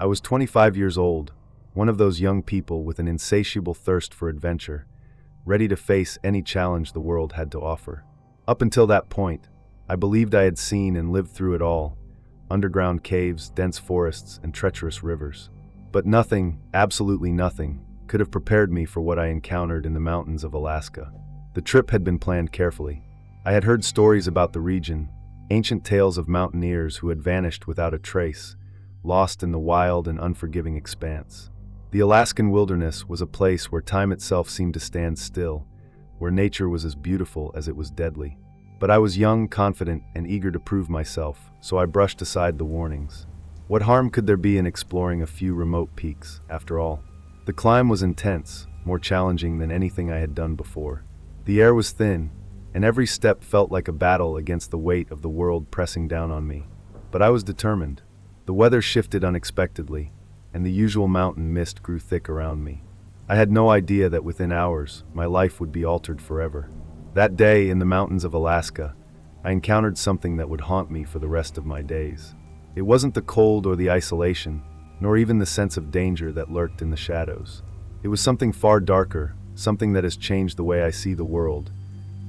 I was 25 years old, one of those young people with an insatiable thirst for adventure, ready to face any challenge the world had to offer. Up until that point, I believed I had seen and lived through it all: underground caves, dense forests, and treacherous rivers. But nothing, absolutely nothing, could have prepared me for what I encountered in the mountains of Alaska. The trip had been planned carefully. I had heard stories about the region, ancient tales of mountaineers who had vanished without a trace, lost in the wild and unforgiving expanse. The Alaskan wilderness was a place where time itself seemed to stand still, where nature was as beautiful as it was deadly. But I was young, confident, and eager to prove myself, so I brushed aside the warnings. What harm could there be in exploring a few remote peaks, after all? The climb was intense, more challenging than anything I had done before. The air was thin, and every step felt like a battle against the weight of the world pressing down on me. But I was determined. The weather shifted unexpectedly, and the usual mountain mist grew thick around me. I had no idea that within hours, my life would be altered forever. That day, in the mountains of Alaska, I encountered something that would haunt me for the rest of my days. It wasn't the cold or the isolation, nor even the sense of danger that lurked in the shadows. It was something far darker, something that has changed the way I see the world,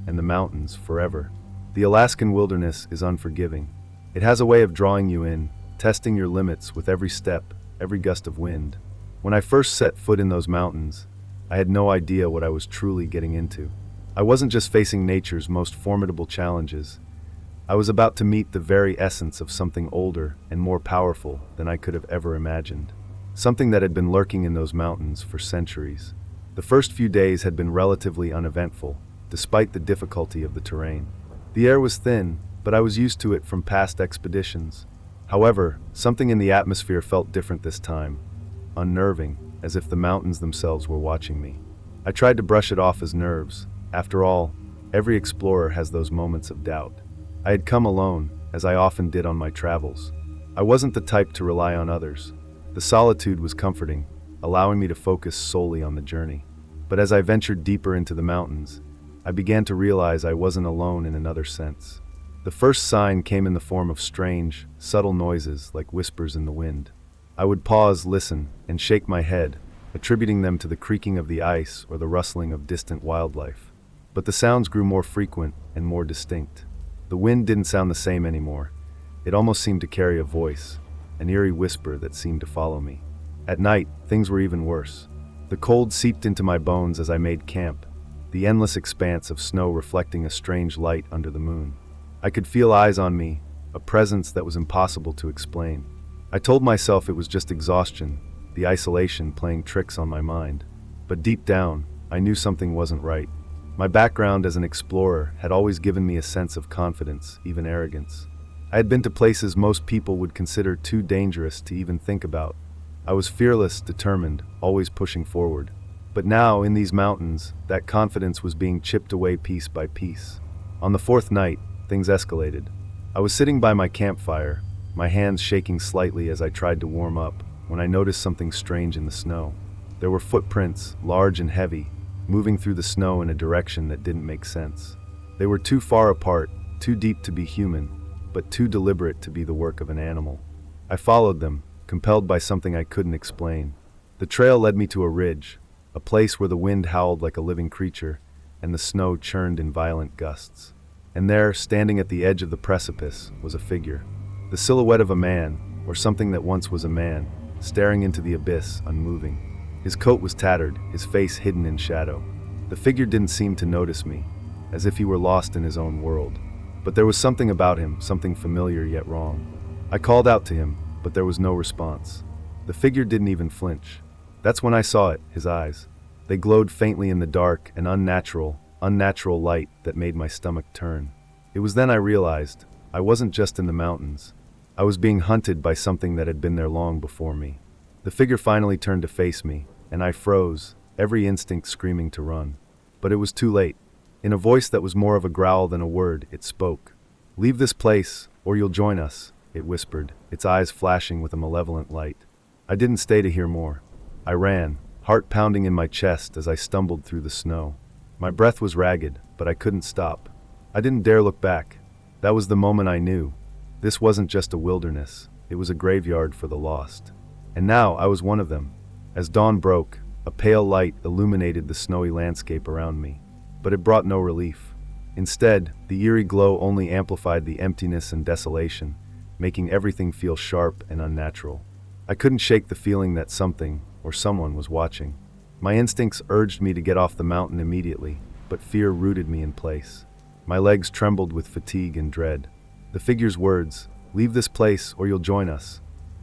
and the mountains forever. The Alaskan wilderness is unforgiving. It has a way of drawing you in, testing your limits with every step, every gust of wind. When I first set foot in those mountains, I had no idea what I was truly getting into. I wasn't just facing nature's most formidable challenges. I was about to meet the very essence of something older and more powerful than I could have ever imagined. Something that had been lurking in those mountains for centuries. The first few days had been relatively uneventful, despite the difficulty of the terrain. The air was thin, but I was used to it from past expeditions. However, something in the atmosphere felt different this time, unnerving, as if the mountains themselves were watching me. I tried to brush it off as nerves. After all, every explorer has those moments of doubt. I had come alone, as I often did on my travels. I wasn't the type to rely on others. The solitude was comforting, allowing me to focus solely on the journey. But as I ventured deeper into the mountains, I began to realize I wasn't alone in another sense. The first sign came in the form of strange, subtle noises like whispers in the wind. I would pause, listen, and shake my head, attributing them to the creaking of the ice or the rustling of distant wildlife. But the sounds grew more frequent and more distinct. The wind didn't sound the same anymore. It almost seemed to carry a voice, an eerie whisper that seemed to follow me. At night, things were even worse. The cold seeped into my bones as I made camp, the endless expanse of snow reflecting a strange light under the moon. I could feel eyes on me, a presence that was impossible to explain. I told myself it was just exhaustion, the isolation playing tricks on my mind. But deep down, I knew something wasn't right. My background as an explorer had always given me a sense of confidence, even arrogance. I had been to places most people would consider too dangerous to even think about. I was fearless, determined, always pushing forward. But now, in these mountains, that confidence was being chipped away piece by piece. On the fourth night, things escalated. I was sitting by my campfire, my hands shaking slightly as I tried to warm up, when I noticed something strange in the snow. There were footprints, large and heavy, moving through the snow in a direction that didn't make sense. They were too far apart, too deep to be human, but too deliberate to be the work of an animal. I followed them, compelled by something I couldn't explain. The trail led me to a ridge, a place where the wind howled like a living creature, and the snow churned in violent gusts. And there, standing at the edge of the precipice, was a figure. The silhouette of a man, or something that once was a man, staring into the abyss, unmoving. His coat was tattered, his face hidden in shadow. The figure didn't seem to notice me, as if he were lost in his own world. But there was something about him, something familiar yet wrong. I called out to him, but there was no response. The figure didn't even flinch. That's when I saw it, his eyes. They glowed faintly in the dark, an unnatural light that made my stomach turn. It was then I realized I wasn't just in the mountains. I was being hunted by something that had been there long before me. The figure finally turned to face me, and I froze, every instinct screaming to run. But it was too late. In a voice that was more of a growl than a word, it spoke. "Leave this place, or you'll join us," it whispered, its eyes flashing with a malevolent light. I didn't stay to hear more. I ran, heart pounding in my chest as I stumbled through the snow. My breath was ragged, but I couldn't stop. I didn't dare look back. That was the moment I knew. This wasn't just a wilderness, it was a graveyard for the lost. And now I was one of them. As dawn broke, a pale light illuminated the snowy landscape around me. But it brought no relief. Instead, the eerie glow only amplified the emptiness and desolation, making everything feel sharp and unnatural. I couldn't shake the feeling that something, or someone, was watching. My instincts urged me to get off the mountain immediately, but fear rooted me in place. My legs trembled with fatigue and dread. The figure's words, "Leave this place or you'll join us,"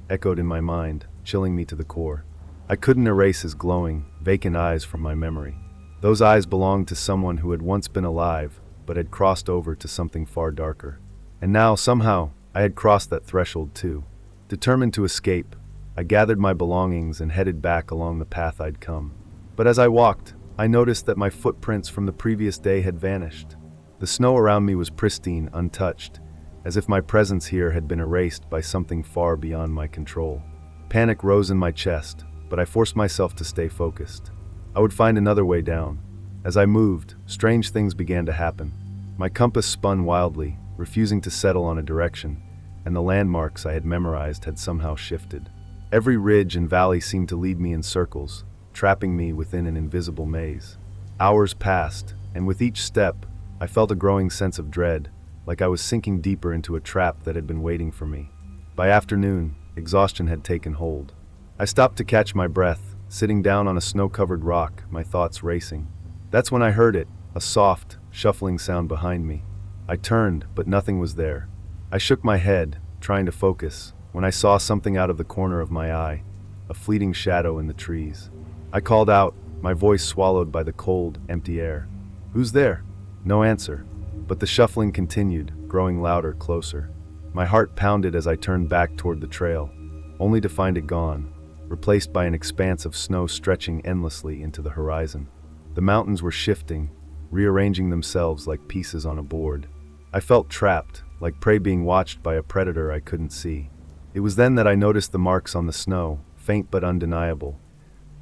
echoed in my mind, chilling me to the core. I couldn't erase his glowing, vacant eyes from my memory. Those eyes belonged to someone who had once been alive, but had crossed over to something far darker. And now, somehow, I had crossed that threshold too. Determined to escape, I gathered my belongings and headed back along the path I'd come. But as I walked, I noticed that my footprints from the previous day had vanished. The snow around me was pristine, untouched, as if my presence here had been erased by something far beyond my control. Panic rose in my chest, but I forced myself to stay focused. I would find another way down. As I moved, strange things began to happen. My compass spun wildly, refusing to settle on a direction, and the landmarks I had memorized had somehow shifted. Every ridge and valley seemed to lead me in circles, trapping me within an invisible maze. Hours passed, and with each step, I felt a growing sense of dread, like I was sinking deeper into a trap that had been waiting for me. By afternoon, exhaustion had taken hold. I stopped to catch my breath, sitting down on a snow-covered rock, my thoughts racing. That's when I heard it, a soft, shuffling sound behind me. I turned, but nothing was there. I shook my head, trying to focus, when I saw something out of the corner of my eye, a fleeting shadow in the trees. I called out, my voice swallowed by the cold, empty air. "Who's there?" No answer, but the shuffling continued, growing louder, closer. My heart pounded as I turned back toward the trail, only to find it gone, replaced by an expanse of snow stretching endlessly into the horizon. The mountains were shifting, rearranging themselves like pieces on a board. I felt trapped, like prey being watched by a predator I couldn't see. It was then that I noticed the marks on the snow, faint but undeniable,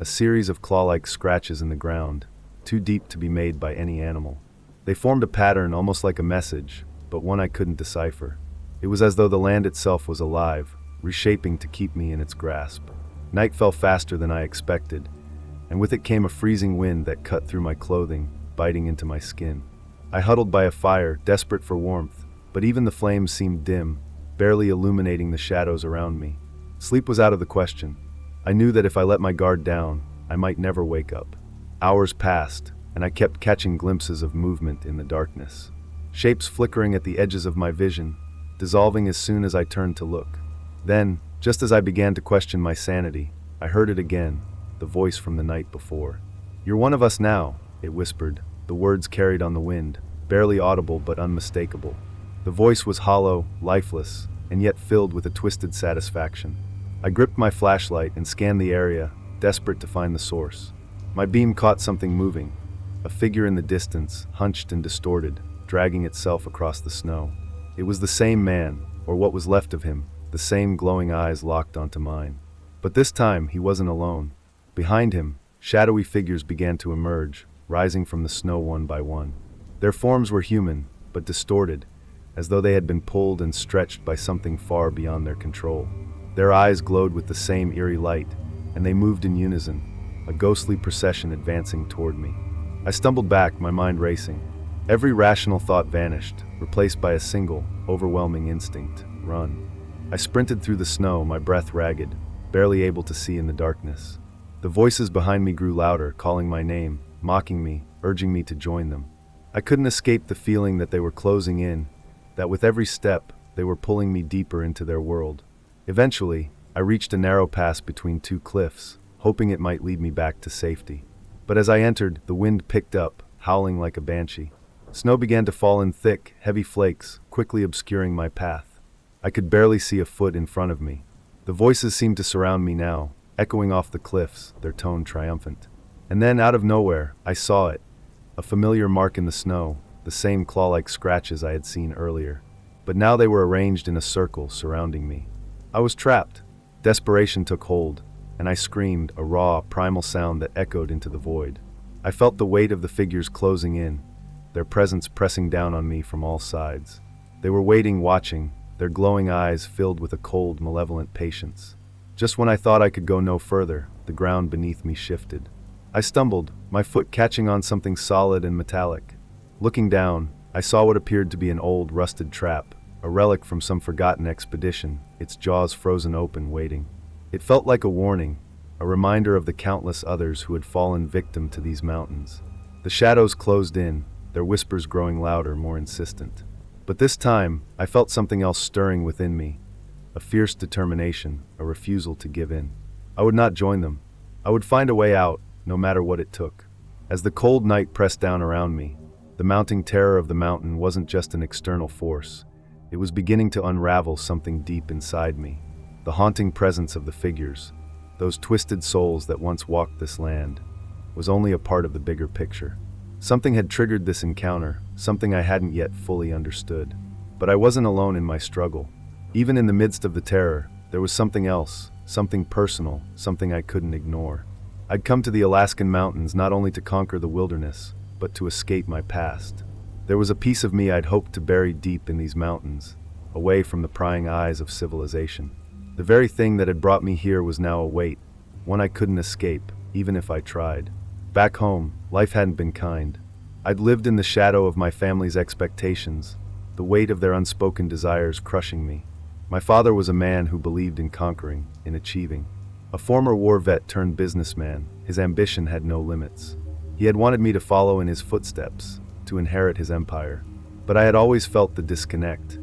a series of claw-like scratches in the ground, too deep to be made by any animal. They formed a pattern almost like a message, but one I couldn't decipher. It was as though the land itself was alive, reshaping to keep me in its grasp. Night fell faster than I expected, and with it came a freezing wind that cut through my clothing, biting into my skin. I huddled by a fire, desperate for warmth, but even the flames seemed dim, barely illuminating the shadows around me. Sleep was out of the question. I knew that if I let my guard down, I might never wake up. Hours passed, and I kept catching glimpses of movement in the darkness. Shapes flickering at the edges of my vision, dissolving as soon as I turned to look. Then, just as I began to question my sanity, I heard it again, the voice from the night before. "You're one of us now," it whispered, the words carried on the wind, barely audible but unmistakable. The voice was hollow, lifeless, and yet filled with a twisted satisfaction. I gripped my flashlight and scanned the area, desperate to find the source. My beam caught something moving, a figure in the distance, hunched and distorted, dragging itself across the snow. It was the same man, or what was left of him, the same glowing eyes locked onto mine. But this time, he wasn't alone. Behind him, shadowy figures began to emerge, rising from the snow one by one. Their forms were human, but distorted, as though they had been pulled and stretched by something far beyond their control. Their eyes glowed with the same eerie light, and they moved in unison, a ghostly procession advancing toward me. I stumbled back, my mind racing. Every rational thought vanished, replaced by a single, overwhelming instinct: run. I sprinted through the snow, my breath ragged, barely able to see in the darkness. The voices behind me grew louder, calling my name, mocking me, urging me to join them. I couldn't escape the feeling that they were closing in, that with every step, they were pulling me deeper into their world. Eventually, I reached a narrow pass between two cliffs, hoping it might lead me back to safety. But as I entered, the wind picked up, howling like a banshee. Snow began to fall in thick, heavy flakes, quickly obscuring my path. I could barely see a foot in front of me. The voices seemed to surround me now, echoing off the cliffs, their tone triumphant. And then, out of nowhere, I saw it. A familiar mark in the snow, the same claw-like scratches I had seen earlier. But now they were arranged in a circle surrounding me. I was trapped. Desperation took hold, and I screamed, a raw, primal sound that echoed into the void. I felt the weight of the figures closing in, their presence pressing down on me from all sides. They were waiting, watching, their glowing eyes filled with a cold, malevolent patience. Just when I thought I could go no further, the ground beneath me shifted. I stumbled, my foot catching on something solid and metallic. Looking down, I saw what appeared to be an old, rusted trap, a relic from some forgotten expedition, its jaws frozen open, waiting. It felt like a warning, a reminder of the countless others who had fallen victim to these mountains. The shadows closed in, their whispers growing louder, more insistent. But this time, I felt something else stirring within me, a fierce determination, a refusal to give in. I would not join them. I would find a way out, no matter what it took. As the cold night pressed down around me, the mounting terror of the mountain wasn't just an external force. It was beginning to unravel something deep inside me. The haunting presence of the figures, those twisted souls that once walked this land, was only a part of the bigger picture. Something had triggered this encounter, something I hadn't yet fully understood. But I wasn't alone in my struggle. Even in the midst of the terror, there was something else, something personal, something I couldn't ignore. I'd come to the Alaskan mountains not only to conquer the wilderness, but to escape my past. There was a piece of me I'd hoped to bury deep in these mountains, away from the prying eyes of civilization. The very thing that had brought me here was now a weight, one I couldn't escape, even if I tried. Back home, life hadn't been kind. I'd lived in the shadow of my family's expectations, the weight of their unspoken desires crushing me. My father was a man who believed in conquering, in achieving. A former war vet turned businessman, his ambition had no limits. He had wanted me to follow in his footsteps, to inherit his empire. But I had always felt the disconnect,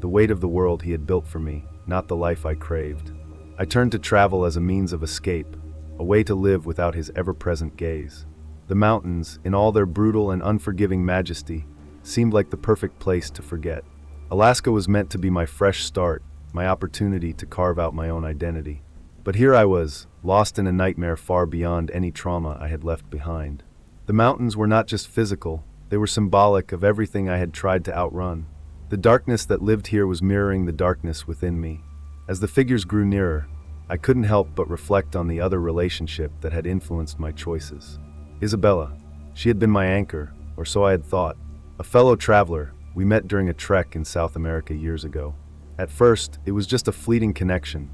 the weight of the world he had built for me, not the life I craved. I turned to travel as a means of escape, a way to live without his ever-present gaze. The mountains, in all their brutal and unforgiving majesty, seemed like the perfect place to forget. Alaska was meant to be my fresh start, my opportunity to carve out my own identity. But here I was, lost in a nightmare far beyond any trauma I had left behind. The mountains were not just physical, they were symbolic of everything I had tried to outrun. The darkness that lived here was mirroring the darkness within me. As the figures grew nearer, I couldn't help but reflect on the other relationship that had influenced my choices. Isabella. She had been my anchor, or so I had thought. A fellow traveler, we met during a trek in South America years ago. At first, it was just a fleeting connection,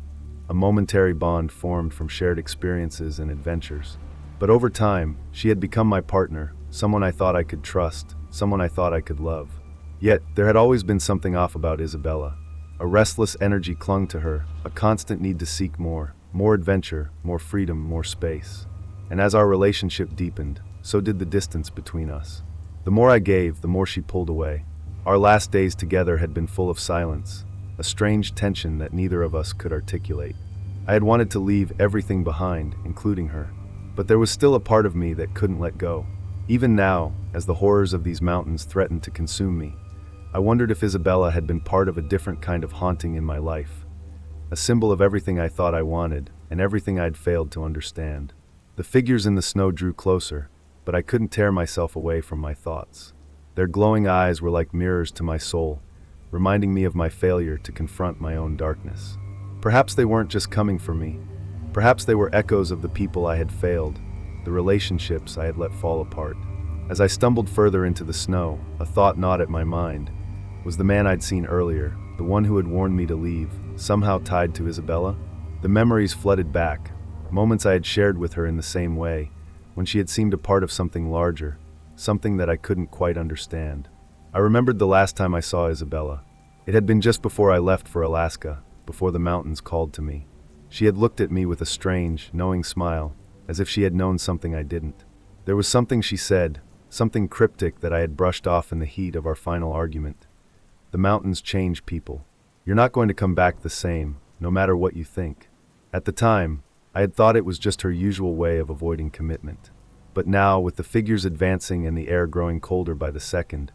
a momentary bond formed from shared experiences and adventures. But over time, she had become my partner, someone I thought I could trust, someone I thought I could love. Yet, there had always been something off about Isabella. A restless energy clung to her, a constant need to seek more adventure, more freedom, more space. And as our relationship deepened, so did the distance between us. The more I gave, the more she pulled away. Our last days together had been full of silence, a strange tension that neither of us could articulate. I had wanted to leave everything behind, including her. But there was still a part of me that couldn't let go. Even now, as the horrors of these mountains threatened to consume me, I wondered if Isabella had been part of a different kind of haunting in my life, a symbol of everything I thought I wanted and everything I'd failed to understand. The figures in the snow drew closer, but I couldn't tear myself away from my thoughts. Their glowing eyes were like mirrors to my soul, reminding me of my failure to confront my own darkness. Perhaps they weren't just coming for me. Perhaps they were echoes of the people I had failed, the relationships I had let fall apart. As I stumbled further into the snow, a thought gnawed at my mind. Was the man I'd seen earlier, the one who had warned me to leave, somehow tied to Isabella? The memories flooded back, moments I had shared with her in the same way, when she had seemed a part of something larger, something that I couldn't quite understand. I remembered the last time I saw Isabella. It had been just before I left for Alaska, before the mountains called to me. She had looked at me with a strange, knowing smile, as if she had known something I didn't. There was something she said, something cryptic that I had brushed off in the heat of our final argument. The mountains change people. You're not going to come back the same, no matter what you think. At the time, I had thought it was just her usual way of avoiding commitment. But now, with the figures advancing and the air growing colder by the second,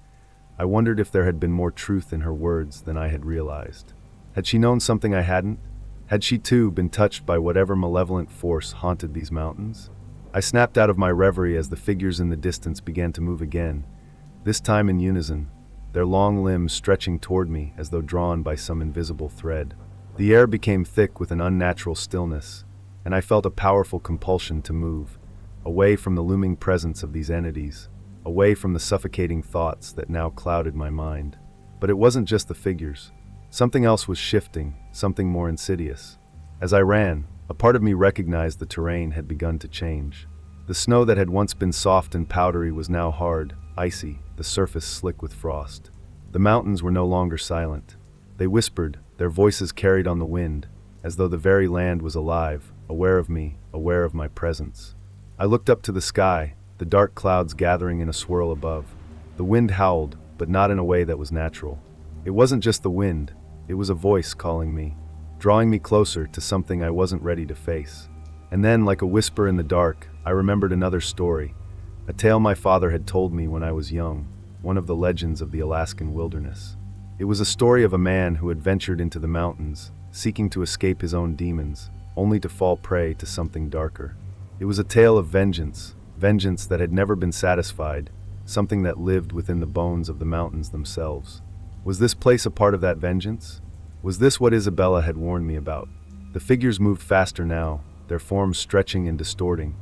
I wondered if there had been more truth in her words than I had realized. Had she known something I hadn't? Had she too been touched by whatever malevolent force haunted these mountains? I snapped out of my reverie as the figures in the distance began to move again, this time in unison, their long limbs stretching toward me as though drawn by some invisible thread. The air became thick with an unnatural stillness, and I felt a powerful compulsion to move, away from the looming presence of these entities, away from the suffocating thoughts that now clouded my mind. But it wasn't just the figures. Something else was shifting, something more insidious. As I ran, a part of me recognized the terrain had begun to change. The snow that had once been soft and powdery was now hard, icy, the surface slick with frost. The mountains were no longer silent. They whispered, their voices carried on the wind, as though the very land was alive, aware of me, aware of my presence. I looked up to the sky, the dark clouds gathering in a swirl above. The wind howled, but not in a way that was natural. It wasn't just the wind, it was a voice calling me, drawing me closer to something I wasn't ready to face. And then, like a whisper in the dark, I remembered another story, a tale my father had told me when I was young, one of the legends of the Alaskan wilderness. It was a story of a man who had ventured into the mountains, seeking to escape his own demons, only to fall prey to something darker. It was a tale of vengeance, vengeance that had never been satisfied, something that lived within the bones of the mountains themselves. Was this place a part of that vengeance? Was this what Isabella had warned me about? The figures moved faster now, their forms stretching and distorting,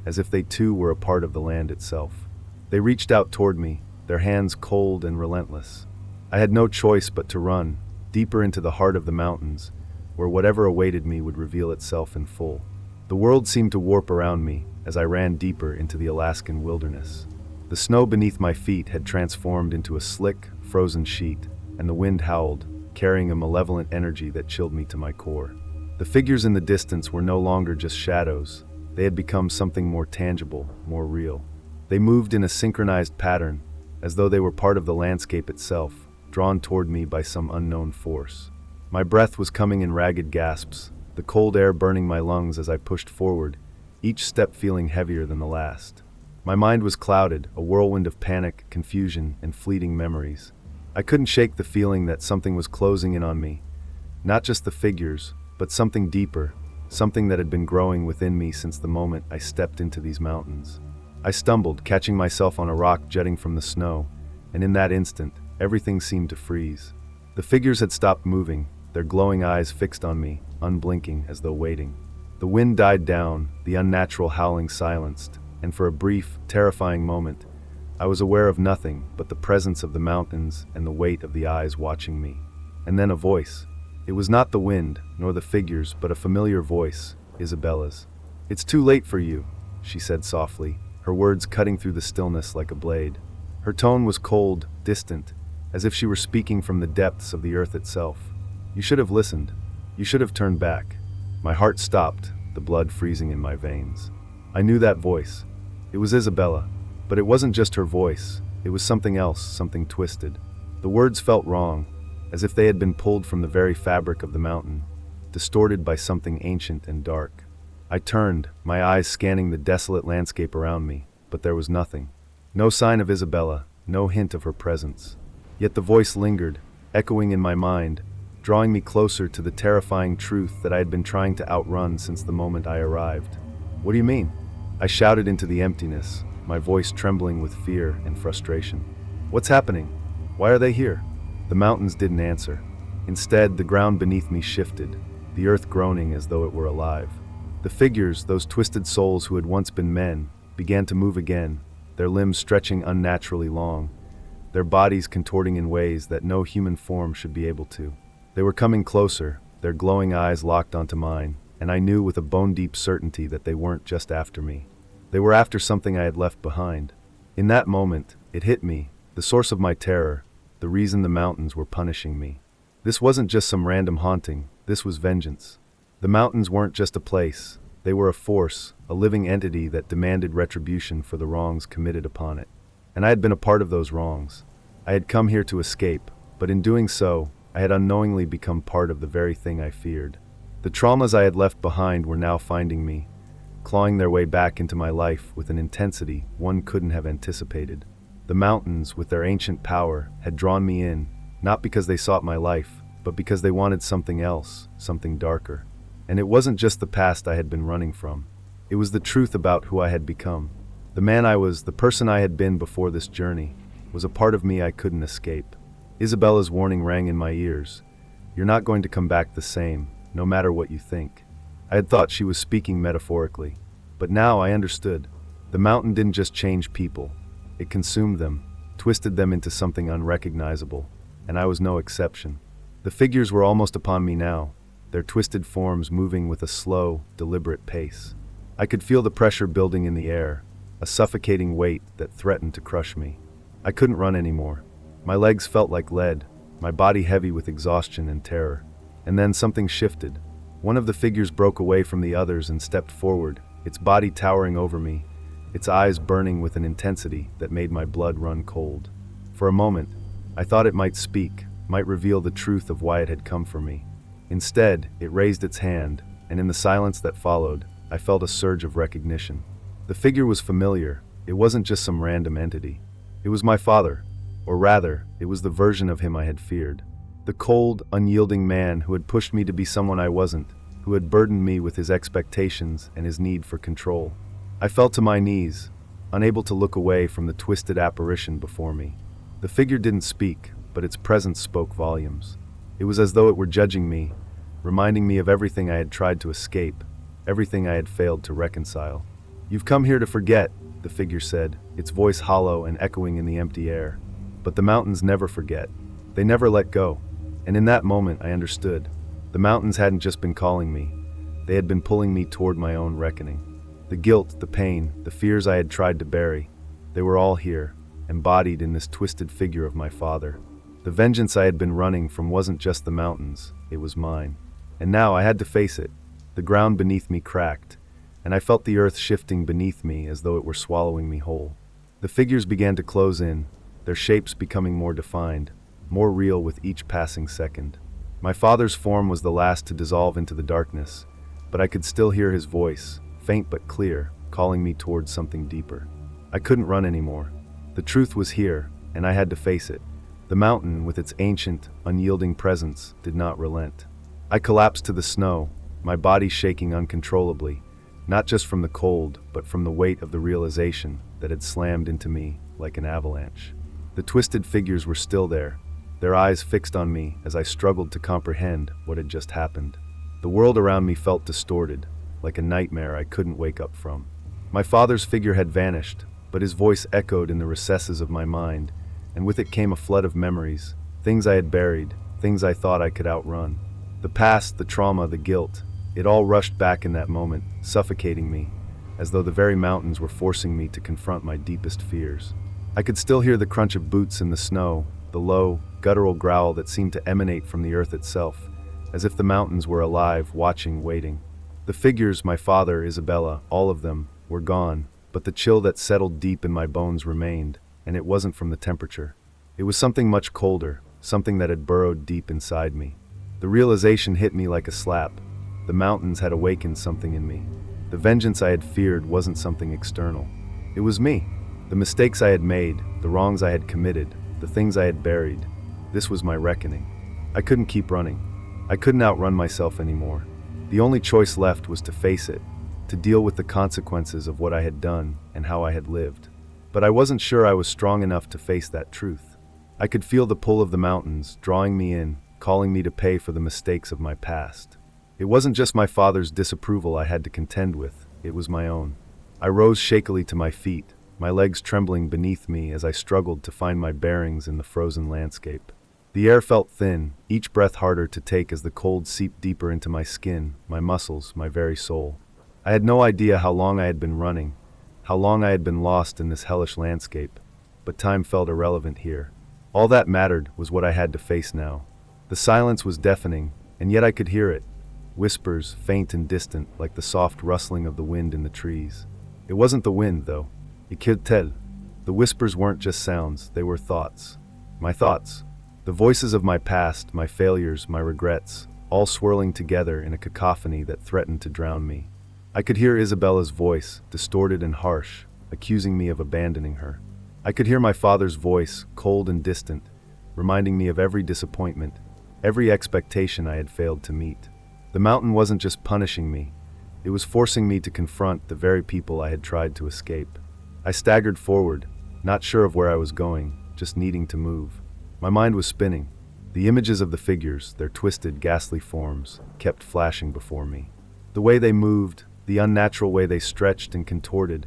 as if they too were a part of the land itself. They reached out toward me, their hands cold and relentless. I had no choice but to run, deeper into the heart of the mountains, where whatever awaited me would reveal itself in full. The world seemed to warp around me as I ran deeper into the Alaskan wilderness. The snow beneath my feet had transformed into a slick, frozen sheet, and the wind howled, carrying a malevolent energy that chilled me to my core. The figures in the distance were no longer just shadows. They had become something more tangible, more real. They moved in a synchronized pattern, as though they were part of the landscape itself, drawn toward me by some unknown force. My breath was coming in ragged gasps, the cold air burning my lungs as I pushed forward, each step feeling heavier than the last. My mind was clouded, a whirlwind of panic, confusion, and fleeting memories. I couldn't shake the feeling that something was closing in on me. Not just the figures, but something deeper, something that had been growing within me since the moment I stepped into these mountains. I stumbled, catching myself on a rock jutting from the snow, and in that instant, everything seemed to freeze. The figures had stopped moving, their glowing eyes fixed on me, unblinking as though waiting. The wind died down, the unnatural howling silenced, and for a brief, terrifying moment, I was aware of nothing but the presence of the mountains and the weight of the eyes watching me. And then a voice. It was not the wind, nor the figures, but a familiar voice, Isabella's. "It's too late for you," she said softly, her words cutting through the stillness like a blade. Her tone was cold, distant, as if she were speaking from the depths of the earth itself. "You should have listened. You should have turned back." My heart stopped, the blood freezing in my veins. I knew that voice. It was Isabella. But it wasn't just her voice, it was something else, something twisted. The words felt wrong, as if they had been pulled from the very fabric of the mountain, distorted by something ancient and dark. I turned, my eyes scanning the desolate landscape around me, but there was nothing. No sign of Isabella, no hint of her presence. Yet the voice lingered, echoing in my mind, drawing me closer to the terrifying truth that I had been trying to outrun since the moment I arrived. "What do you mean?" I shouted into the emptiness, my voice trembling with fear and frustration. "What's happening? Why are they here?" The mountains didn't answer. Instead, the ground beneath me shifted, the earth groaning as though it were alive. The figures, those twisted souls who had once been men, began to move again, their limbs stretching unnaturally long, their bodies contorting in ways that no human form should be able to. They were coming closer, their glowing eyes locked onto mine, and I knew with a bone-deep certainty that they weren't just after me. They were after something I had left behind. In that moment, it hit me, the source of my terror, the reason the mountains were punishing me. This wasn't just some random haunting, this was vengeance. The mountains weren't just a place, they were a force, a living entity that demanded retribution for the wrongs committed upon it. And I had been a part of those wrongs. I had come here to escape, but in doing so, I had unknowingly become part of the very thing I feared. The traumas I had left behind were now finding me, clawing their way back into my life with an intensity one couldn't have anticipated. The mountains, with their ancient power, had drawn me in, not because they sought my life, but because they wanted something else, something darker. And it wasn't just the past I had been running from. It was the truth about who I had become. The man I was, the person I had been before this journey, was a part of me I couldn't escape. Isabella's warning rang in my ears. "You're not going to come back the same, no matter what you think." I had thought she was speaking metaphorically, but now I understood. The mountain didn't just change people. It consumed them, twisted them into something unrecognizable, and I was no exception. The figures were almost upon me now, their twisted forms moving with a slow, deliberate pace. I could feel the pressure building in the air, a suffocating weight that threatened to crush me. I couldn't run anymore. My legs felt like lead, my body heavy with exhaustion and terror. And then something shifted. One of the figures broke away from the others and stepped forward, its body towering over me, its eyes burning with an intensity that made my blood run cold. For a moment, I thought it might speak, might reveal the truth of why it had come for me. Instead, it raised its hand, and in the silence that followed, I felt a surge of recognition. The figure was familiar. It wasn't just some random entity. It was my father, or rather, it was the version of him I had feared. The cold, unyielding man who had pushed me to be someone I wasn't, who had burdened me with his expectations and his need for control. I fell to my knees, unable to look away from the twisted apparition before me. The figure didn't speak, but its presence spoke volumes. It was as though it were judging me, reminding me of everything I had tried to escape, everything I had failed to reconcile. "You've come here to forget," the figure said, its voice hollow and echoing in the empty air. But the mountains never forget. They never let go. And in that moment, I understood. The mountains hadn't just been calling me. They had been pulling me toward my own reckoning. The guilt, the pain, the fears I had tried to bury, they were all here, embodied in this twisted figure of my father. The vengeance I had been running from wasn't just the mountains, it was mine. And now I had to face it. The ground beneath me cracked, and I felt the earth shifting beneath me as though it were swallowing me whole. The figures began to close in, their shapes becoming more defined, more real with each passing second. My father's form was the last to dissolve into the darkness, but I could still hear his voice, faint but clear, calling me towards something deeper. I couldn't run anymore. The truth was here, and I had to face it. The mountain, with its ancient, unyielding presence, did not relent. I collapsed to the snow, my body shaking uncontrollably, not just from the cold, but from the weight of the realization that had slammed into me like an avalanche. The twisted figures were still there, their eyes fixed on me as I struggled to comprehend what had just happened. The world around me felt distorted, like a nightmare I couldn't wake up from. My father's figure had vanished, but his voice echoed in the recesses of my mind, and with it came a flood of memories, things I had buried, things I thought I could outrun. The past, the trauma, the guilt, it all rushed back in that moment, suffocating me, as though the very mountains were forcing me to confront my deepest fears. I could still hear the crunch of boots in the snow, the low, guttural growl that seemed to emanate from the earth itself, as if the mountains were alive, watching, waiting. The figures, my father, Isabella, all of them, were gone, but the chill that settled deep in my bones remained, and it wasn't from the temperature. It was something much colder, something that had burrowed deep inside me. The realization hit me like a slap. The mountains had awakened something in me. The vengeance I had feared wasn't something external. It was me. The mistakes I had made, the wrongs I had committed, the things I had buried. This was my reckoning. I couldn't keep running. I couldn't outrun myself anymore. The only choice left was to face it, to deal with the consequences of what I had done and how I had lived. But I wasn't sure I was strong enough to face that truth. I could feel the pull of the mountains, drawing me in, calling me to pay for the mistakes of my past. It wasn't just my father's disapproval I had to contend with, it was my own. I rose shakily to my feet, my legs trembling beneath me as I struggled to find my bearings in the frozen landscape. The air felt thin, each breath harder to take as the cold seeped deeper into my skin, my muscles, my very soul. I had no idea how long I had been running, how long I had been lost in this hellish landscape, but time felt irrelevant here. All that mattered was what I had to face now. The silence was deafening, and yet I could hear it. Whispers, faint and distant, like the soft rustling of the wind in the trees. It wasn't the wind, though. It could tell. The whispers weren't just sounds, they were thoughts. My thoughts. The voices of my past, my failures, my regrets, all swirling together in a cacophony that threatened to drown me. I could hear Isabella's voice, distorted and harsh, accusing me of abandoning her. I could hear my father's voice, cold and distant, reminding me of every disappointment, every expectation I had failed to meet. The mountain wasn't just punishing me, it was forcing me to confront the very people I had tried to escape. I staggered forward, not sure of where I was going, just needing to move. My mind was spinning. The images of the figures, their twisted, ghastly forms, kept flashing before me. The way they moved, the unnatural way they stretched and contorted,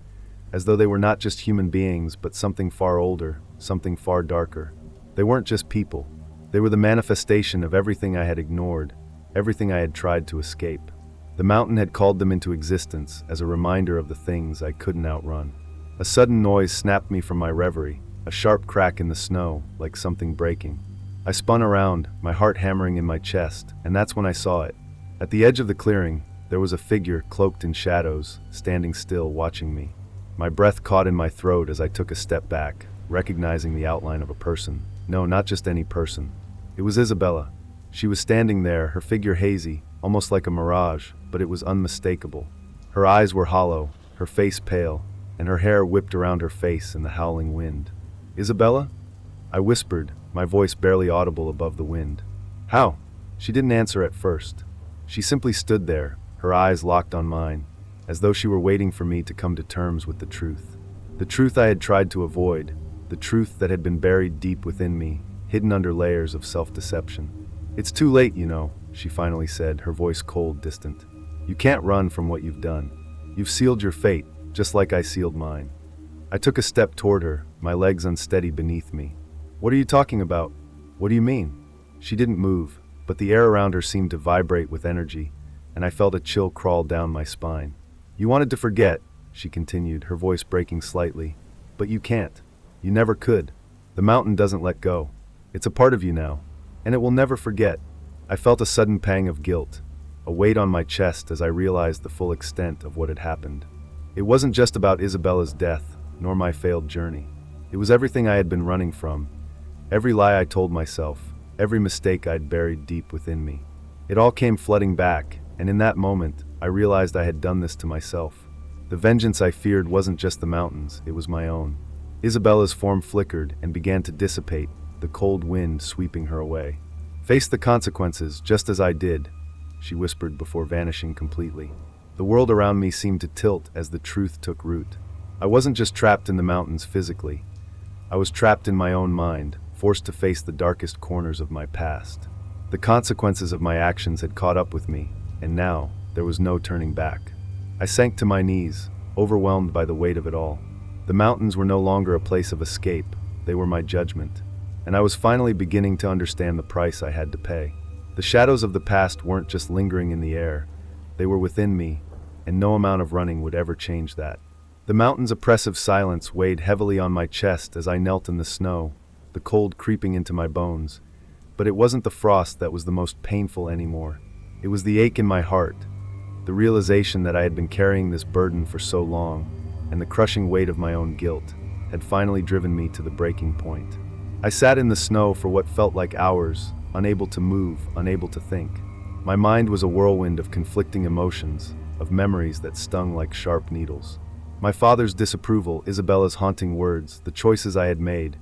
as though they were not just human beings, but something far older, something far darker. They weren't just people. They were the manifestation of everything I had ignored, everything I had tried to escape. The mountain had called them into existence as a reminder of the things I couldn't outrun. A sudden noise snapped me from my reverie, a sharp crack in the snow, like something breaking. I spun around, my heart hammering in my chest, and that's when I saw it. At the edge of the clearing, there was a figure cloaked in shadows, standing still, watching me. My breath caught in my throat as I took a step back, recognizing the outline of a person. No, not just any person. It was Isabella. She was standing there, her figure hazy, almost like a mirage, but it was unmistakable. Her eyes were hollow, her face pale, and her hair whipped around her face in the howling wind. "Isabella?" I whispered, my voice barely audible above the wind. "How?" She didn't answer at first. She simply stood there, her eyes locked on mine, as though she were waiting for me to come to terms with the truth. The truth I had tried to avoid, the truth that had been buried deep within me, hidden under layers of self-deception. "It's too late, you know," she finally said, her voice cold, distant. "You can't run from what you've done. You've sealed your fate, just like I sealed mine." I took a step toward her, my legs unsteady beneath me. "What are you talking about? What do you mean?" She didn't move, but the air around her seemed to vibrate with energy, and I felt a chill crawl down my spine. "You wanted to forget," she continued, her voice breaking slightly, "but you can't. You never could. The mountain doesn't let go. It's a part of you now, and it will never forget." I felt a sudden pang of guilt, a weight on my chest as I realized the full extent of what had happened. It wasn't just about Isabella's death, nor my failed journey. It was everything I had been running from, every lie I told myself, every mistake I'd buried deep within me. It all came flooding back, and in that moment, I realized I had done this to myself. The vengeance I feared wasn't just the mountains, it was my own. Isabella's form flickered and began to dissipate, the cold wind sweeping her away. "Face the consequences, just as I did," she whispered before vanishing completely. The world around me seemed to tilt as the truth took root. I wasn't just trapped in the mountains physically. I was trapped in my own mind, forced to face the darkest corners of my past. The consequences of my actions had caught up with me, and now there was no turning back. I sank to my knees, overwhelmed by the weight of it all. The mountains were no longer a place of escape, they were my judgment, and I was finally beginning to understand the price I had to pay. The shadows of the past weren't just lingering in the air, they were within me, and no amount of running would ever change that. The mountain's oppressive silence weighed heavily on my chest as I knelt in the snow, the cold creeping into my bones. But it wasn't the frost that was the most painful anymore. It was the ache in my heart, the realization that I had been carrying this burden for so long, and the crushing weight of my own guilt had finally driven me to the breaking point. I sat in the snow for what felt like hours, unable to move, unable to think. My mind was a whirlwind of conflicting emotions, of memories that stung like sharp needles. My father's disapproval, Isabella's haunting words, the choices I had made.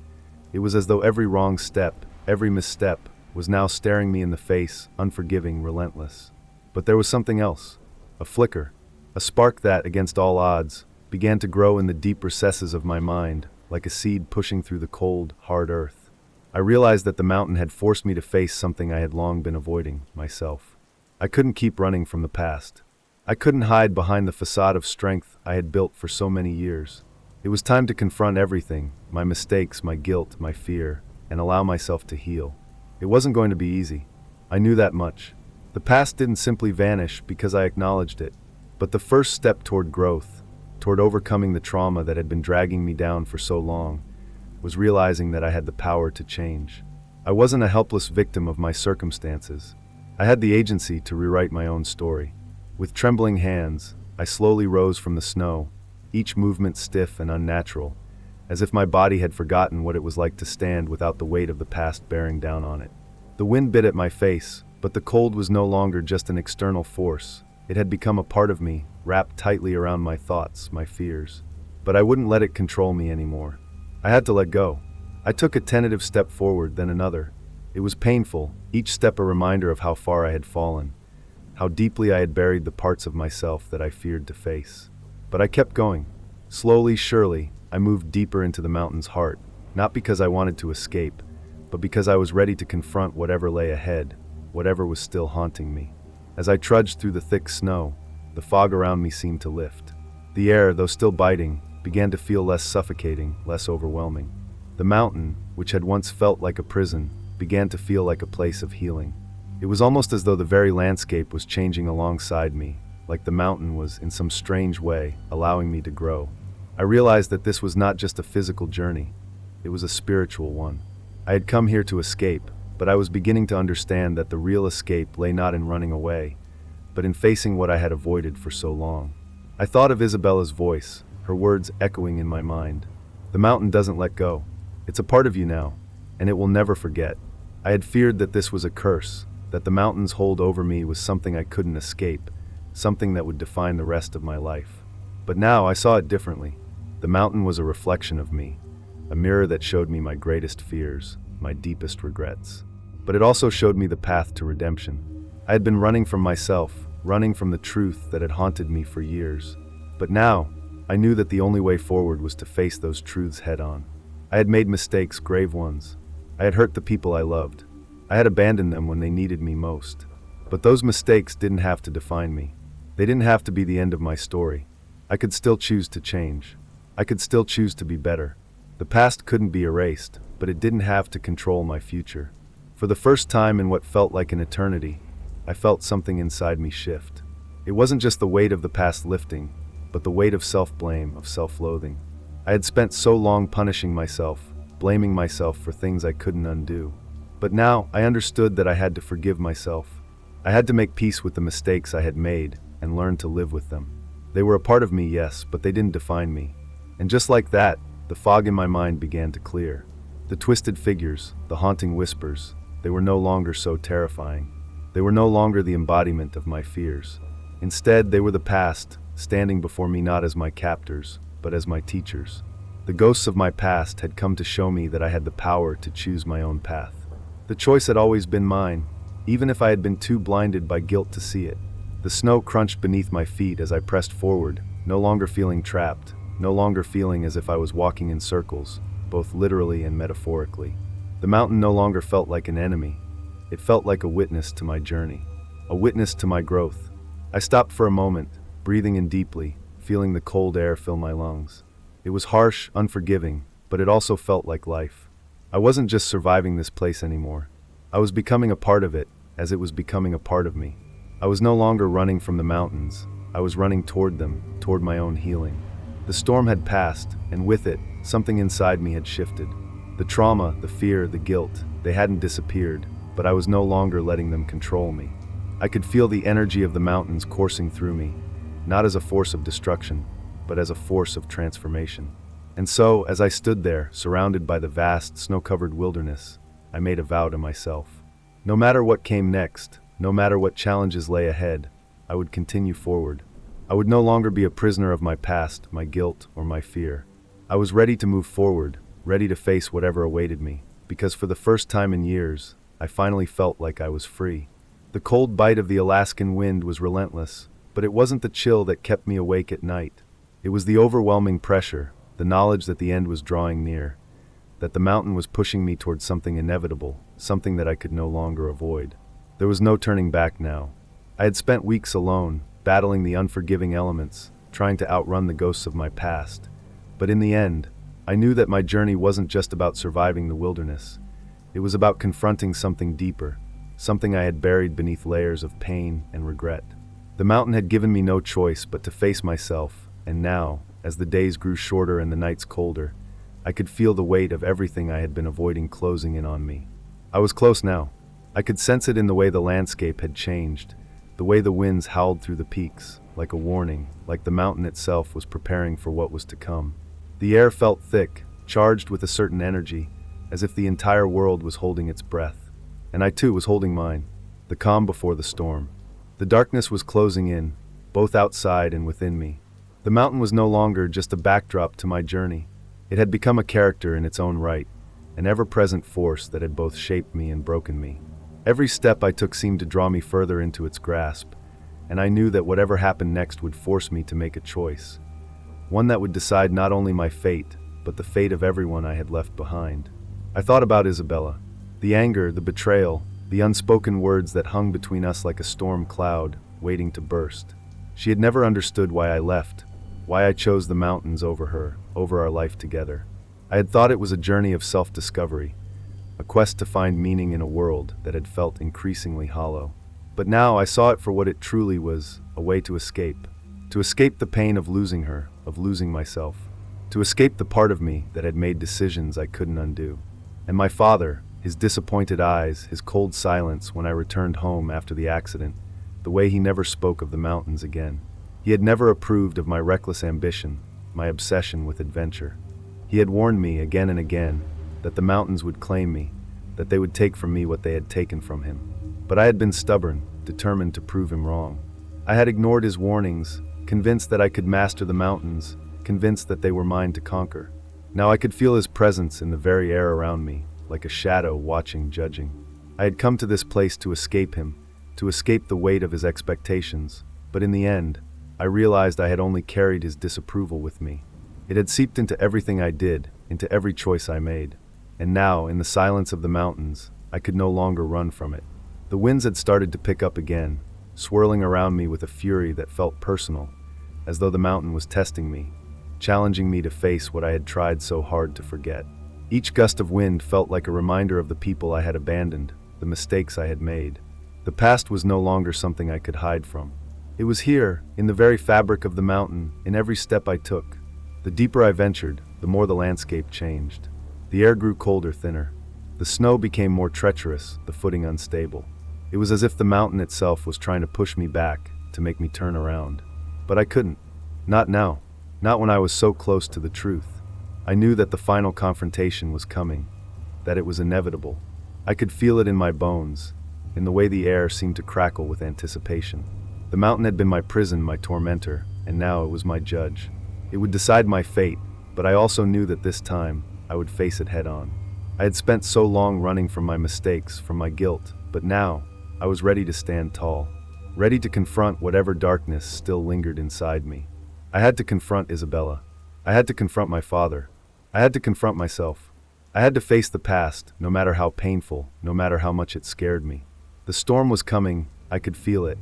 It was as though every wrong step, every misstep, was now staring me in the face, unforgiving, relentless. But there was something else. A flicker. A spark that, against all odds, began to grow in the deep recesses of my mind, like a seed pushing through the cold, hard earth. I realized that the mountain had forced me to face something I had long been avoiding, myself. I couldn't keep running from the past. I couldn't hide behind the facade of strength I had built for so many years. It was time to confront everything, my mistakes, my guilt, my fear, and allow myself to heal. It wasn't going to be easy. I knew that much. The past didn't simply vanish because I acknowledged it, but the first step toward growth, toward overcoming the trauma that had been dragging me down for so long, was realizing that I had the power to change. I wasn't a helpless victim of my circumstances. I had the agency to rewrite my own story. With trembling hands, I slowly rose from the snow, each movement stiff and unnatural, as if my body had forgotten what it was like to stand without the weight of the past bearing down on it. The wind bit at my face, but the cold was no longer just an external force. It had become a part of me, wrapped tightly around my thoughts, my fears. But I wouldn't let it control me anymore. I had to let go. I took a tentative step forward, then another. It was painful, each step a reminder of how far I had fallen, how deeply I had buried the parts of myself that I feared to face. But I kept going. Slowly, surely, I moved deeper into the mountain's heart, not because I wanted to escape, but because I was ready to confront whatever lay ahead, whatever was still haunting me. As I trudged through the thick snow, the fog around me seemed to lift. The air, though still biting, began to feel less suffocating, less overwhelming. The mountain, which had once felt like a prison, began to feel like a place of healing. It was almost as though the very landscape was changing alongside me, like the mountain was, in some strange way, allowing me to grow. I realized that this was not just a physical journey, it was a spiritual one. I had come here to escape, but I was beginning to understand that the real escape lay not in running away, but in facing what I had avoided for so long. I thought of Isabella's voice, her words echoing in my mind. The mountain doesn't let go. It's a part of you now, and it will never forget. I had feared that this was a curse, that the mountain's hold over me was something I couldn't escape, something that would define the rest of my life. But now I saw it differently. The mountain was a reflection of me, a mirror that showed me my greatest fears, my deepest regrets. But it also showed me the path to redemption. I had been running from myself, running from the truth that had haunted me for years. But now, I knew that the only way forward was to face those truths head on. I had made mistakes, grave ones. I had hurt the people I loved. I had abandoned them when they needed me most. But those mistakes didn't have to define me. They didn't have to be the end of my story. I could still choose to change. I could still choose to be better. The past couldn't be erased, but it didn't have to control my future. For the first time in what felt like an eternity, I felt something inside me shift. It wasn't just the weight of the past lifting, but the weight of self-blame, of self-loathing. I had spent so long punishing myself, blaming myself for things I couldn't undo. But now I understood that I had to forgive myself. I had to make peace with the mistakes I had made and learn to live with them. They were a part of me, yes, but they didn't define me. And just like that, the fog in my mind began to clear. The twisted figures, the haunting whispers, they were no longer so terrifying. They were no longer the embodiment of my fears. Instead, they were the past, standing before me not as my captors, but as my teachers. The ghosts of my past had come to show me that I had the power to choose my own path. The choice had always been mine, even if I had been too blinded by guilt to see it. The snow crunched beneath my feet as I pressed forward, no longer feeling trapped, no longer feeling as if I was walking in circles, both literally and metaphorically. The mountain no longer felt like an enemy. It felt like a witness to my journey, a witness to my growth. I stopped for a moment, breathing in deeply, feeling the cold air fill my lungs. It was harsh, unforgiving, but it also felt like life. I wasn't just surviving this place anymore. I was becoming a part of it, as it was becoming a part of me. I was no longer running from the mountains. I was running toward them, toward my own healing. The storm had passed, and with it, something inside me had shifted. The trauma, the fear, the guilt, they hadn't disappeared, but I was no longer letting them control me. I could feel the energy of the mountains coursing through me, not as a force of destruction, but as a force of transformation. And so, as I stood there, surrounded by the vast, snow-covered wilderness, I made a vow to myself. No matter what came next, no matter what challenges lay ahead, I would continue forward. I would no longer be a prisoner of my past, my guilt, or my fear. I was ready to move forward, ready to face whatever awaited me, because for the first time in years, I finally felt like I was free. The cold bite of the Alaskan wind was relentless, but it wasn't the chill that kept me awake at night. It was the overwhelming pressure, the knowledge that the end was drawing near, that the mountain was pushing me towards something inevitable, something that I could no longer avoid. There was no turning back now. I had spent weeks alone, battling the unforgiving elements, trying to outrun the ghosts of my past. But in the end, I knew that my journey wasn't just about surviving the wilderness. It was about confronting something deeper, something I had buried beneath layers of pain and regret. The mountain had given me no choice but to face myself, and now, as the days grew shorter and the nights colder, I could feel the weight of everything I had been avoiding closing in on me. I was close now. I could sense it in the way the landscape had changed, the way the winds howled through the peaks, like a warning, like the mountain itself was preparing for what was to come. The air felt thick, charged with a certain energy, as if the entire world was holding its breath. And I too was holding mine, the calm before the storm. The darkness was closing in, both outside and within me. The mountain was no longer just a backdrop to my journey. It had become a character in its own right, an ever-present force that had both shaped me and broken me. Every step I took seemed to draw me further into its grasp, and I knew that whatever happened next would force me to make a choice. One that would decide not only my fate, but the fate of everyone I had left behind. I thought about Isabella. The anger, the betrayal, the unspoken words that hung between us like a storm cloud, waiting to burst. She had never understood why I left, why I chose the mountains over her, over our life together. I had thought it was a journey of self-discovery, a quest to find meaning in a world that had felt increasingly hollow. But now I saw it for what it truly was, a way to escape. To escape the pain of losing her, of losing myself. To escape the part of me that had made decisions I couldn't undo. And my father, his disappointed eyes, his cold silence when I returned home after the accident, the way he never spoke of the mountains again. He had never approved of my reckless ambition, my obsession with adventure. He had warned me again and again that the mountains would claim me, that they would take from me what they had taken from him. But I had been stubborn, determined to prove him wrong. I had ignored his warnings, convinced that I could master the mountains, convinced that they were mine to conquer. Now I could feel his presence in the very air around me, like a shadow watching, judging. I had come to this place to escape him, to escape the weight of his expectations, but in the end, I realized I had only carried his disapproval with me. It had seeped into everything I did, into every choice I made. And now, in the silence of the mountains, I could no longer run from it. The winds had started to pick up again, swirling around me with a fury that felt personal, as though the mountain was testing me, challenging me to face what I had tried so hard to forget. Each gust of wind felt like a reminder of the people I had abandoned, the mistakes I had made. The past was no longer something I could hide from. It was here, in the very fabric of the mountain, in every step I took. The deeper I ventured, the more the landscape changed. The air grew colder, thinner. The snow became more treacherous, the footing unstable. It was as if the mountain itself was trying to push me back, to make me turn around. But I couldn't. Not now. Not when I was so close to the truth. I knew that the final confrontation was coming, that it was inevitable. I could feel it in my bones, in the way the air seemed to crackle with anticipation. The mountain had been my prison, my tormentor, and now it was my judge. It would decide my fate, but I also knew that this time, I would face it head on. I had spent so long running from my mistakes, from my guilt, but now, I was ready to stand tall, ready to confront whatever darkness still lingered inside me. I had to confront Isabella. I had to confront my father. I had to confront myself. I had to face the past, no matter how painful, no matter how much it scared me. The storm was coming, I could feel it,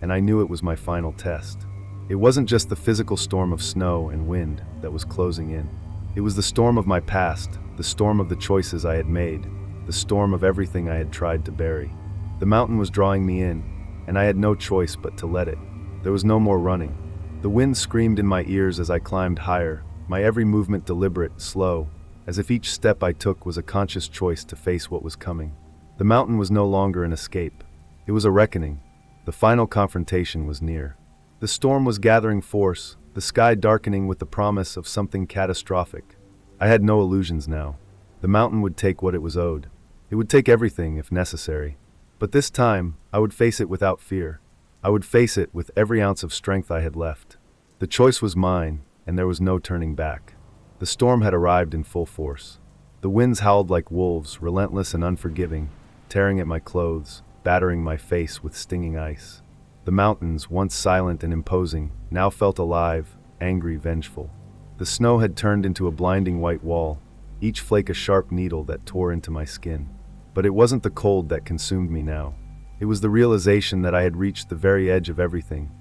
and I knew it was my final test. It wasn't just the physical storm of snow and wind that was closing in. It was the storm of my past, the storm of the choices I had made, the storm of everything I had tried to bury. The mountain was drawing me in, and I had no choice but to let it. There was no more running. The wind screamed in my ears as I climbed higher, my every movement deliberate, slow, as if each step I took was a conscious choice to face what was coming. The mountain was no longer an escape. It was a reckoning. The final confrontation was near. The storm was gathering force, the sky darkening with the promise of something catastrophic. I had no illusions now. The mountain would take what it was owed. It would take everything if necessary. But this time, I would face it without fear. I would face it with every ounce of strength I had left. The choice was mine, and there was no turning back. The storm had arrived in full force. The winds howled like wolves, relentless and unforgiving, tearing at my clothes, battering my face with stinging ice. The mountains, once silent and imposing, now felt alive, angry, vengeful. The snow had turned into a blinding white wall, each flake a sharp needle that tore into my skin. But it wasn't the cold that consumed me now. It was the realization that I had reached the very edge of everything.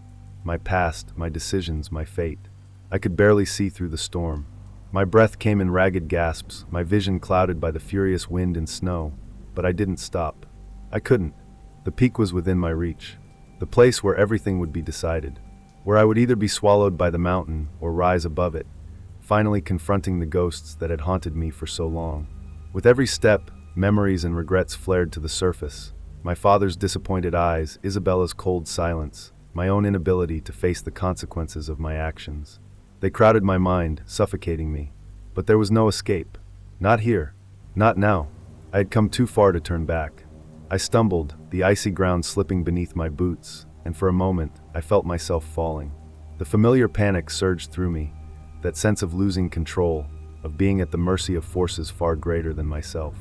My past, my decisions, my fate. I could barely see through the storm. My breath came in ragged gasps, my vision clouded by the furious wind and snow. But I didn't stop. I couldn't. The peak was within my reach. The place where everything would be decided. Where I would either be swallowed by the mountain or rise above it, finally confronting the ghosts that had haunted me for so long. With every step, memories and regrets flared to the surface. My father's disappointed eyes, Isabella's cold silence, my own inability to face the consequences of my actions. They crowded my mind, suffocating me. But there was no escape. Not here. Not now. I had come too far to turn back. I stumbled, the icy ground slipping beneath my boots, and for a moment, I felt myself falling. The familiar panic surged through me, that sense of losing control, of being at the mercy of forces far greater than myself.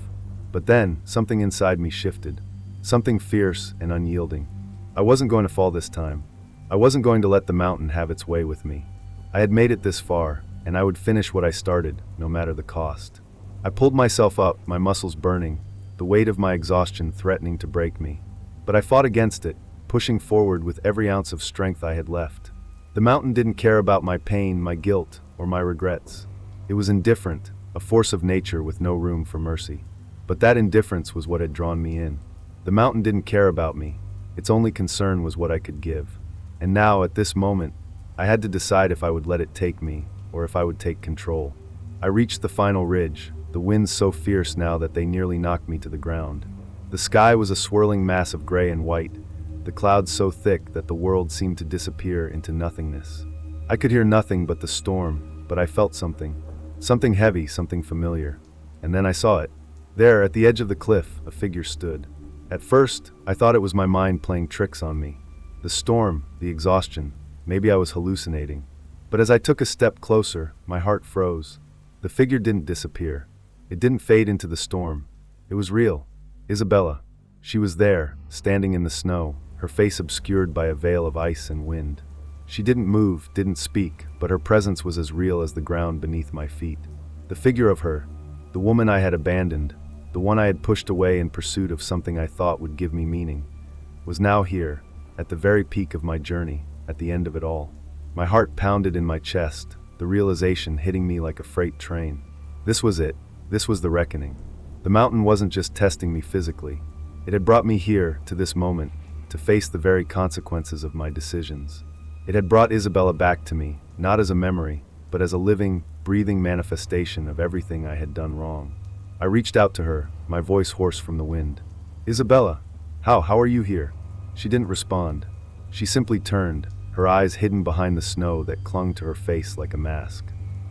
But then, something inside me shifted. Something fierce and unyielding. I wasn't going to fall this time. I wasn't going to let the mountain have its way with me. I had made it this far, and I would finish what I started, no matter the cost. I pulled myself up, my muscles burning, the weight of my exhaustion threatening to break me. But I fought against it, pushing forward with every ounce of strength I had left. The mountain didn't care about my pain, my guilt, or my regrets. It was indifferent, a force of nature with no room for mercy. But that indifference was what had drawn me in. The mountain didn't care about me. Its only concern was what I could give. And now, at this moment, I had to decide if I would let it take me, or if I would take control. I reached the final ridge, the winds so fierce now that they nearly knocked me to the ground. The sky was a swirling mass of gray and white, the clouds so thick that the world seemed to disappear into nothingness. I could hear nothing but the storm, but I felt something. Something heavy, something familiar. And then I saw it. There, at the edge of the cliff, a figure stood. At first, I thought it was my mind playing tricks on me. The storm, the exhaustion, maybe I was hallucinating. But as I took a step closer, my heart froze. The figure didn't disappear. It didn't fade into the storm. It was real. Isabella. She was there, standing in the snow, her face obscured by a veil of ice and wind. She didn't move, didn't speak, but her presence was as real as the ground beneath my feet. The figure of her, the woman I had abandoned, the one I had pushed away in pursuit of something I thought would give me meaning, was now here, at the very peak of my journey, at the end of it all. My heart pounded in my chest, the realization hitting me like a freight train. This was it. This was the reckoning. The mountain wasn't just testing me physically. It had brought me here, to this moment, to face the very consequences of my decisions. It had brought Isabella back to me, not as a memory, but as a living, breathing manifestation of everything I had done wrong. I reached out to her, my voice hoarse from the wind. "Isabella, how are you here?" She didn't respond. She simply turned, her eyes hidden behind the snow that clung to her face like a mask.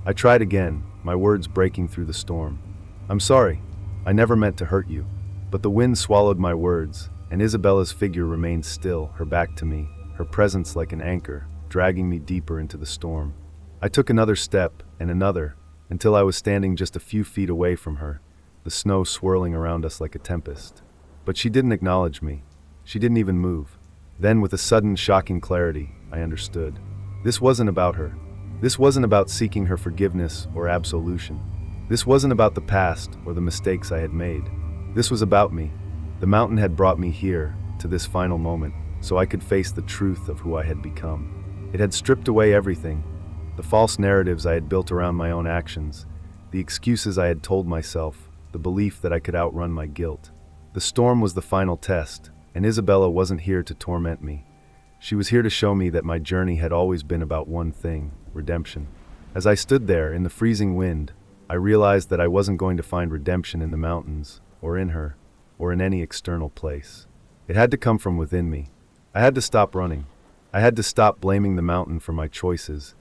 I tried again, my words breaking through the storm. "I'm sorry. I never meant to hurt you." But the wind swallowed my words, and Isabella's figure remained still, her back to me, her presence like an anchor, dragging me deeper into the storm. I took another step, and another, until I was standing just a few feet away from her, the snow swirling around us like a tempest. But she didn't acknowledge me. She didn't even move. Then, with a sudden, shocking clarity, I understood. This wasn't about her. This wasn't about seeking her forgiveness or absolution. This wasn't about the past or the mistakes I had made. This was about me. The mountain had brought me here, to this final moment, so I could face the truth of who I had become. It had stripped away everything, the false narratives I had built around my own actions, the excuses I had told myself, the belief that I could outrun my guilt. The storm was the final test, and Isabella wasn't here to torment me. She was here to show me that my journey had always been about one thing: redemption. As I stood there in the freezing wind, I realized that I wasn't going to find redemption in the mountains, or in her, or in any external place. It had to come from within me. I had to stop running. I had to stop blaming the mountain for my choices,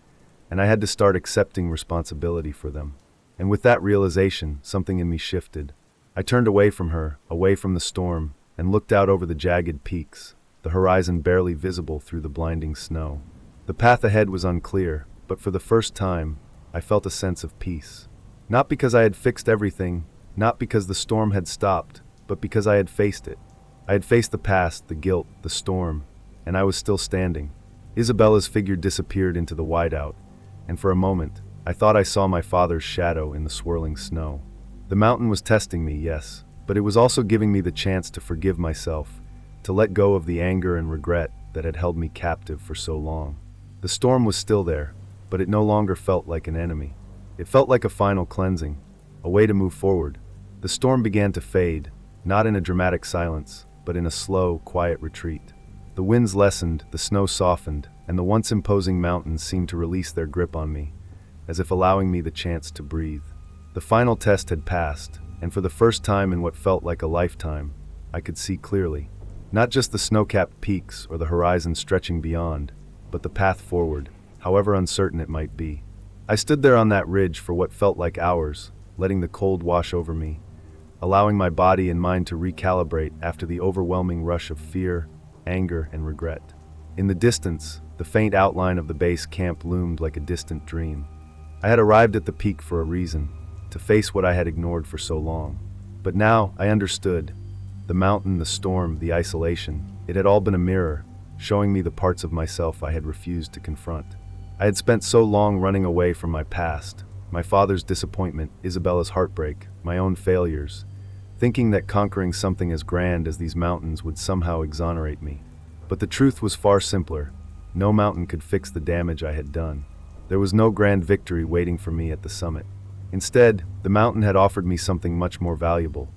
and I had to start accepting responsibility for them. And with that realization, something in me shifted. I turned away from her, away from the storm, and looked out over the jagged peaks, the horizon barely visible through the blinding snow. The path ahead was unclear, but for the first time, I felt a sense of peace. Not because I had fixed everything, not because the storm had stopped, but because I had faced it. I had faced the past, the guilt, the storm, and I was still standing. Isabella's figure disappeared into the whiteout, and for a moment, I thought I saw my father's shadow in the swirling snow. The mountain was testing me, yes, but it was also giving me the chance to forgive myself, to let go of the anger and regret that had held me captive for so long. The storm was still there, but it no longer felt like an enemy. It felt like a final cleansing, a way to move forward. The storm began to fade, not in a dramatic silence, but in a slow, quiet retreat. The winds lessened, the snow softened, and the once imposing mountains seemed to release their grip on me, as if allowing me the chance to breathe. The final test had passed, and for the first time in what felt like a lifetime, I could see clearly. Not just the snow-capped peaks or the horizon stretching beyond, but the path forward, however uncertain it might be. I stood there on that ridge for what felt like hours, letting the cold wash over me, allowing my body and mind to recalibrate after the overwhelming rush of fear, anger, and regret. In the distance, the faint outline of the base camp loomed like a distant dream. I had arrived at the peak for a reason, to face what I had ignored for so long. But now I understood. The mountain, the storm, the isolation, it had all been a mirror, showing me the parts of myself I had refused to confront. I had spent so long running away from my past, my father's disappointment, Isabella's heartbreak, my own failures, thinking that conquering something as grand as these mountains would somehow exonerate me. But the truth was far simpler. No mountain could fix the damage I had done. There was no grand victory waiting for me at the summit. Instead, the mountain had offered me something much more valuable,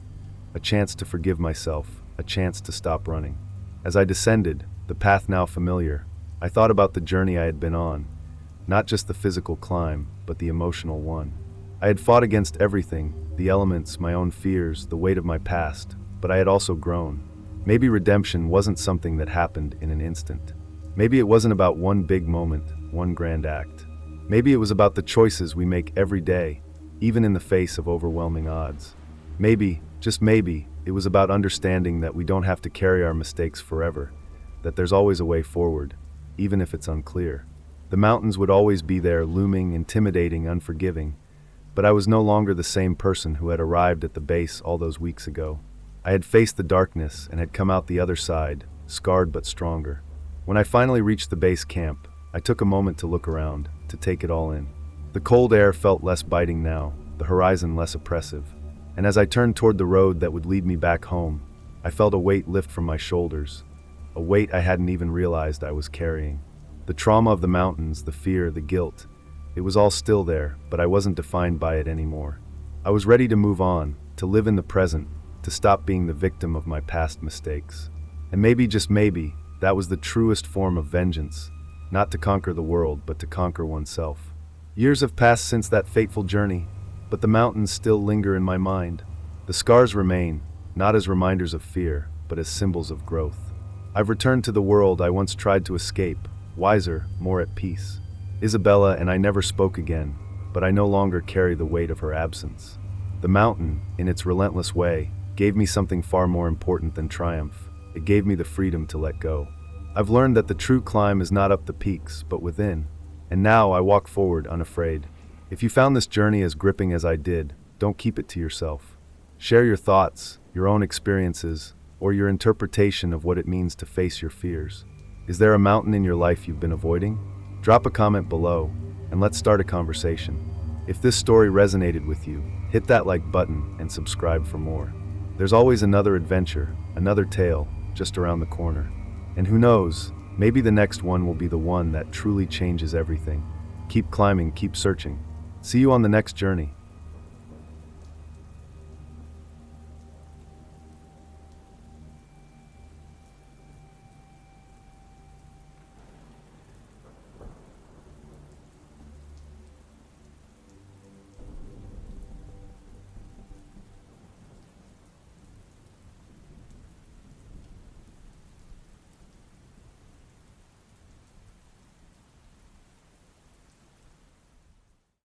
a chance to forgive myself, a chance to stop running. As I descended, the path now familiar, I thought about the journey I had been on, not just the physical climb, but the emotional one. I had fought against everything, the elements, my own fears, the weight of my past, but I had also grown. Maybe redemption wasn't something that happened in an instant. Maybe it wasn't about one big moment, one grand act. Maybe it was about the choices we make every day, even in the face of overwhelming odds. Maybe, just maybe, it was about understanding that we don't have to carry our mistakes forever, that there's always a way forward, even if it's unclear. The mountains would always be there, looming, intimidating, unforgiving, but I was no longer the same person who had arrived at the base all those weeks ago. I had faced the darkness and had come out the other side, scarred but stronger. When I finally reached the base camp, I took a moment to look around, to take it all in. The cold air felt less biting now, the horizon less oppressive, and as I turned toward the road that would lead me back home, I felt a weight lift from my shoulders, a weight I hadn't even realized I was carrying. The trauma of the mountains, the fear, the guilt, it was all still there, but I wasn't defined by it anymore. I was ready to move on, to live in the present, to stop being the victim of my past mistakes. And maybe, just maybe, that was the truest form of vengeance, not to conquer the world, but to conquer oneself. Years have passed since that fateful journey, but the mountains still linger in my mind. The scars remain, not as reminders of fear, but as symbols of growth. I've returned to the world I once tried to escape, wiser, more at peace. Isabella and I never spoke again, but I no longer carry the weight of her absence. The mountain, in its relentless way, gave me something far more important than triumph. It gave me the freedom to let go. I've learned that the true climb is not up the peaks, but within. And now I walk forward unafraid. If you found this journey as gripping as I did, don't keep it to yourself. Share your thoughts, your own experiences, or your interpretation of what it means to face your fears. Is there a mountain in your life you've been avoiding? Drop a comment below, and let's start a conversation. If this story resonated with you, hit that like button and subscribe for more. There's always another adventure, another tale, just around the corner. And who knows, maybe the next one will be the one that truly changes everything. Keep climbing, keep searching. See you on the next journey.